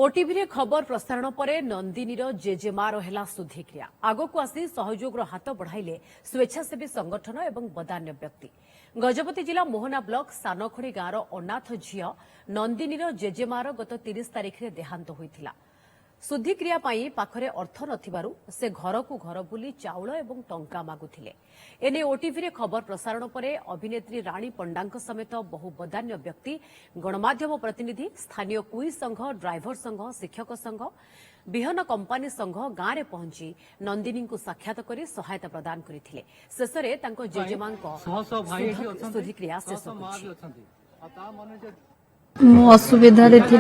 OTV रे खबर प्रसारण पर नंदिनीर जेजेमार है शुद्धिक्रिया आगक आसी सहयोग हाथ बढ़ाइले स्वेच्छासेवी संगठन और बदान्य व्यक्ति। गजपति जिला मोहना ब्लॉक सानखड़ी गांवर अनाथ झील नंदिनीर जेजेमार गत 30 तारिख में देहांत होता। शुद्धिक्रिया पाखरे अर्थ नथिबारु से घर को घर बुली चाउल एवं टंका मागुथिले। एने ओटीवी रे खबर प्रसारण पर अभिनेत्री रानी पंडांक समेत बहु बदान्य व्यक्ति, गणमाध्यम प्रतिनिधि, स्थानीय कुई संघ, ड्राइवर संघ, शिक्षक संघ, विहन कंपानी संघ गांव में पहुंची नंदिनी को साक्षात कर सहायता प्रदान करथिले। शेषरे तांको जेजेमांको शुद्धिक्रिया शेष होछि। मु असुविधा थी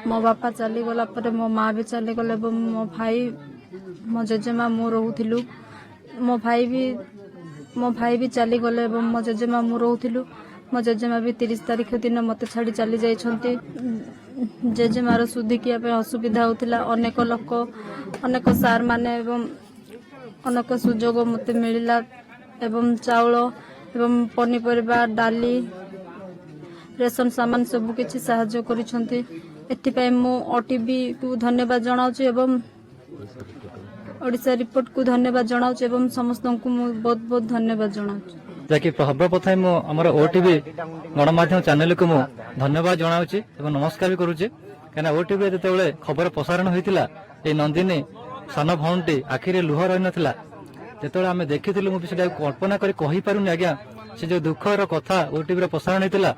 मो बापा चलीगला मो माँ भी चलीगले मो भाई मो जेजेमा मु रोलु मो भाई भी चलीगले मो जेजेमा मु रोलु। मो जेजेमा भी 30 तारिख दिन मत छाड़ी चली जाइछंती। जेजेमार शुद्धिक्रिया पे असुविधा होतिला। अनेक लोक अनेक सार माने एवं अनेक सुजोग मते मिलिला एवं चाउल एवं पनीपरिबा डाली रेशन सामान सब किछि साहाय्य करिसंती। एथिपाई मु ओटीवी को धन्यवाद जणाउछि एवं ओडिसा रिपोर्ट को धन्यवाद जणाउछि एवं समस्त को मु बहुत बहुत धन्यवाद जणाउछि। जाकि सर्वप्रथम मु हमर ओटीवी गणमाध्यम चैनल को मु धन्यवाद जणाउछि एवं नमस्कार भी करूछि। केना ओटीवी जेतेबेले खबर प्रसारण होइतिला ए नंदिनी सान भौंटी आखिरे लुह रहि नथिला। जेतेबेले आमे देखिथिलु मु सेटा कल्पना करि कहि पारुनी आज्ञा से जो दुखर कथा ओटीवी रे प्रसारण होइतिला।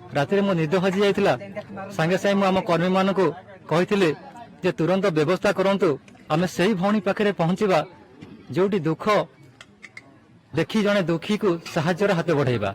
राति मो निद हजि जाइतिला। संगे संगे आम कर्मी मान को कही जे तुरंत व्यवस्था करंतु आमे सही भौणी पाखरे पहुंचीबा जोटी दुख देखी जने दुखी को साहाय्य हाथ बढ़ाइबा।